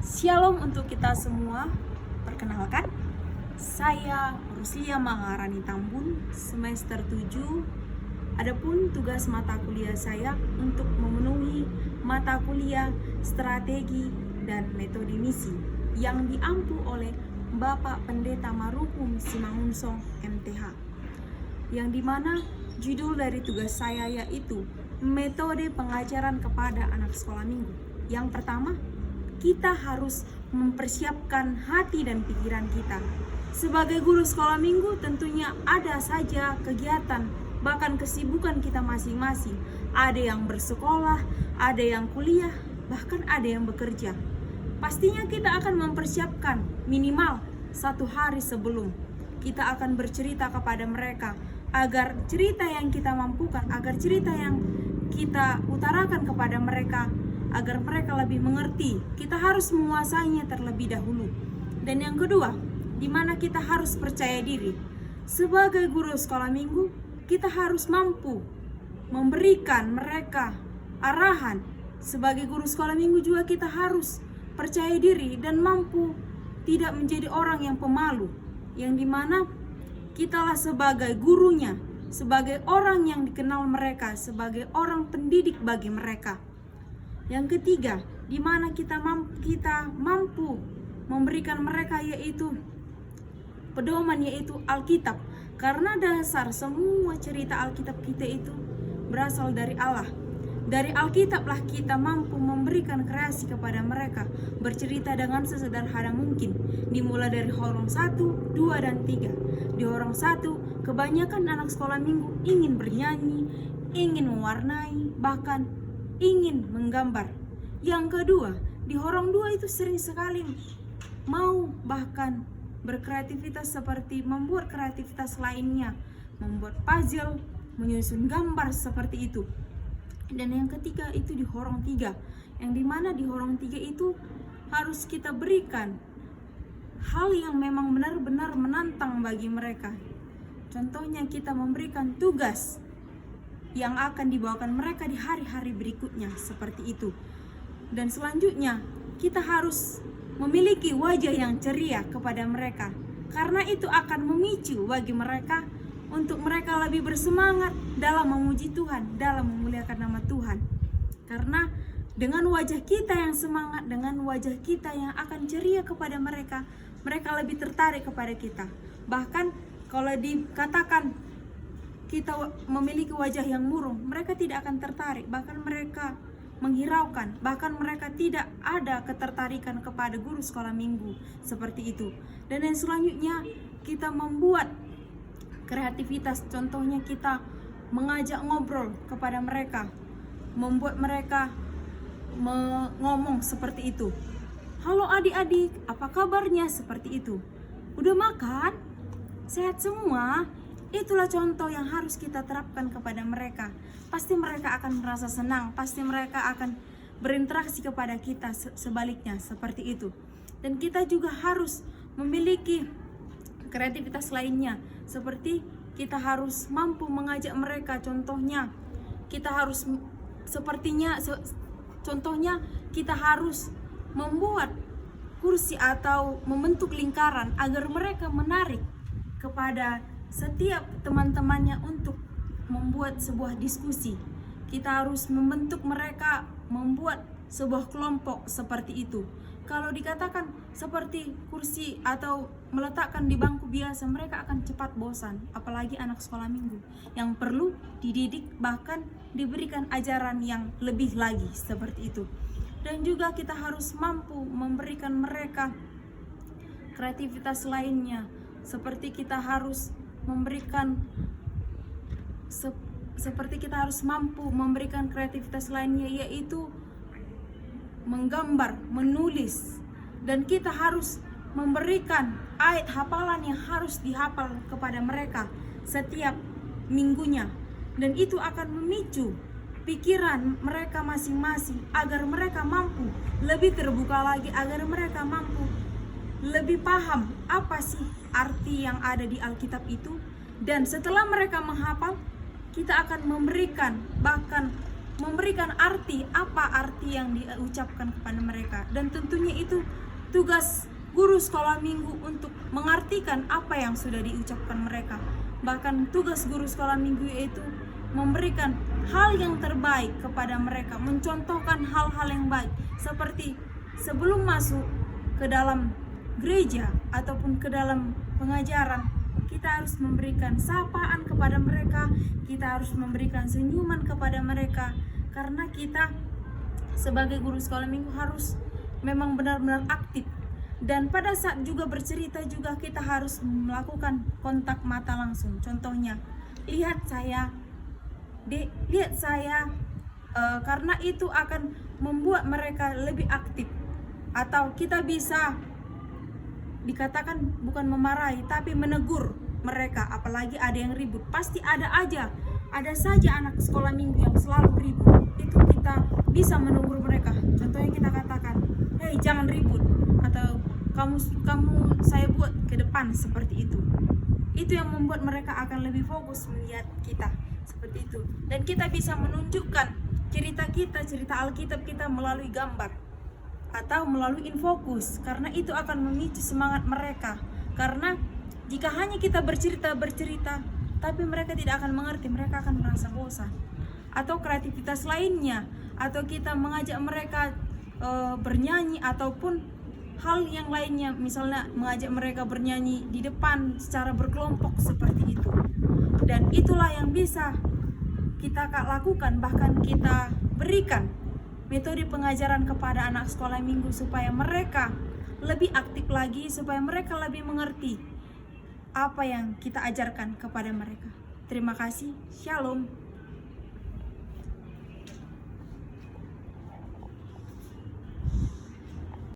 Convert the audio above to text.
Shalom untuk kita semua. Perkenalkan, saya Ruslia Maharani Tambun, semester 7. Adapun tugas mata kuliah saya untuk memenuhi mata kuliah strategi dan metode misi yang diampu oleh Bapak Pendeta Maruhum Simangunsong MTH, yang dimana judul dari tugas saya yaitu metode pengajaran kepada anak sekolah minggu. Yang pertama, kita harus mempersiapkan hati dan pikiran kita. Sebagai guru sekolah minggu tentunya ada saja kegiatan, bahkan kesibukan kita masing-masing. Ada yang bersekolah, ada yang kuliah, bahkan ada yang bekerja. Pastinya kita akan mempersiapkan minimal 1 hari sebelum. Kita akan bercerita kepada mereka agar cerita yang kita mampukan, agar cerita yang kita utarakan kepada mereka, agar mereka lebih mengerti. Kita harus menguasainya terlebih dahulu. Dan yang kedua, di mana kita harus percaya diri. Sebagai guru sekolah minggu, kita harus mampu memberikan mereka arahan. Sebagai guru sekolah minggu juga kita harus percaya diri dan mampu tidak menjadi orang yang pemalu, yang dimana kitalah sebagai gurunya, sebagai orang yang dikenal mereka, sebagai orang pendidik bagi mereka. Yang ketiga, di mana kita mampu memberikan mereka yaitu pedoman, yaitu Alkitab. Karena dasar semua cerita Alkitab kita itu berasal dari Allah. Dari Alkitablah kita mampu memberikan kreasi kepada mereka, bercerita dengan sesederhana mungkin. Dimulai dari Horong 1, 2, dan 3. Di Horong 1, kebanyakan anak sekolah minggu ingin bernyanyi, ingin mewarnai, bahkan ingin menggambar. Yang kedua, di Horong 2 itu sering sekali mau bahkan berkreativitas seperti membuat kreativitas lainnya, membuat puzzle, menyusun gambar seperti itu. Dan yang ketiga itu di Horong 3, yang dimana di Horong 3 itu harus kita berikan hal yang memang benar-benar menantang bagi mereka. Contohnya kita memberikan tugas yang akan dibawakan mereka di hari-hari berikutnya, seperti itu. Dan selanjutnya kita harus memiliki wajah yang ceria kepada mereka, karena itu akan memicu bagi mereka untuk mereka lebih bersemangat dalam memuji Tuhan, dalam memuliakan nama Tuhan. Karena dengan wajah kita yang semangat, dengan wajah kita yang akan ceria kepada mereka, mereka lebih tertarik kepada kita. Bahkan kalau dikatakan kita memiliki wajah yang murung, mereka tidak akan tertarik, bahkan mereka menghiraukan, bahkan mereka tidak ada ketertarikan kepada guru sekolah minggu, seperti itu. Dan yang selanjutnya kita membuat kreativitas, contohnya kita mengajak ngobrol kepada mereka, membuat mereka ngomong seperti itu. Halo adik-adik, apa kabarnya? Seperti itu. Udah makan? Sehat semua? Itulah contoh yang harus kita terapkan kepada mereka. Pasti mereka akan merasa senang, pasti mereka akan berinteraksi kepada kita sebaliknya, seperti itu. Dan kita juga harus memiliki kreativitas lainnya, seperti kita harus mampu mengajak mereka. Contohnya kita harus contohnya kita harus membuat kursi atau membentuk lingkaran agar mereka menarik kepada setiap teman-temannya untuk membuat sebuah diskusi. Kita harus membentuk mereka membuat sebuah kelompok seperti itu. Kalau dikatakan seperti kursi atau meletakkan di bangku biasa, mereka akan cepat bosan, apalagi anak sekolah minggu yang perlu dididik, bahkan diberikan ajaran yang lebih lagi, seperti itu. Dan juga kita harus mampu memberikan mereka kreativitas lainnya, seperti kita harus mampu memberikan kreativitas lainnya, yaitu menggambar, menulis. Dan kita harus memberikan ayat hafalan yang harus dihafal kepada mereka setiap minggunya. Dan itu akan memicu pikiran mereka masing-masing agar mereka mampu lebih terbuka lagi, agar mereka mampu lebih paham apa sih arti yang ada di Alkitab itu. Dan setelah mereka menghafal, kita akan memberikan bahkan memberikan arti, apa arti yang diucapkan kepada mereka. Dan tentunya itu tugas guru sekolah minggu untuk mengartikan apa yang sudah diucapkan mereka. Bahkan tugas guru sekolah minggu yaitu memberikan hal yang terbaik kepada mereka, mencontohkan hal-hal yang baik, seperti sebelum masuk ke dalam gereja ataupun ke dalam pengajaran, kita harus memberikan sapaan kepada mereka, kita harus memberikan senyuman kepada mereka, karena kita sebagai guru sekolah minggu harus memang benar-benar aktif. Dan pada saat juga bercerita juga kita harus melakukan kontak mata langsung. Contohnya, lihat saya, karena itu akan membuat mereka lebih aktif. Atau kita bisa dikatakan bukan memarahi tapi menegur mereka, apalagi ada yang ribut. Pasti ada saja anak sekolah minggu yang selalu ribut. Itu kita bisa menegur mereka. Contohnya kita katakan, "Hei, jangan ribut," atau kamu saya buat ke depan, seperti itu. Itu yang membuat mereka akan lebih fokus melihat kita, seperti itu. Dan kita bisa menunjukkan cerita Alkitab kita melalui gambar atau melalui infokus, karena itu akan memicu semangat mereka. Karena jika hanya kita bercerita tapi mereka tidak akan mengerti, mereka akan merasa bosan. Atau kreativitas lainnya, atau kita mengajak mereka bernyanyi ataupun hal yang lainnya, misalnya mengajak mereka bernyanyi di depan secara berkelompok, seperti itu. Dan itulah yang bisa kita lakukan, bahkan kita berikan metode pengajaran kepada anak sekolah minggu supaya mereka lebih aktif lagi, supaya mereka lebih mengerti apa yang kita ajarkan kepada mereka. Terima kasih. Shalom.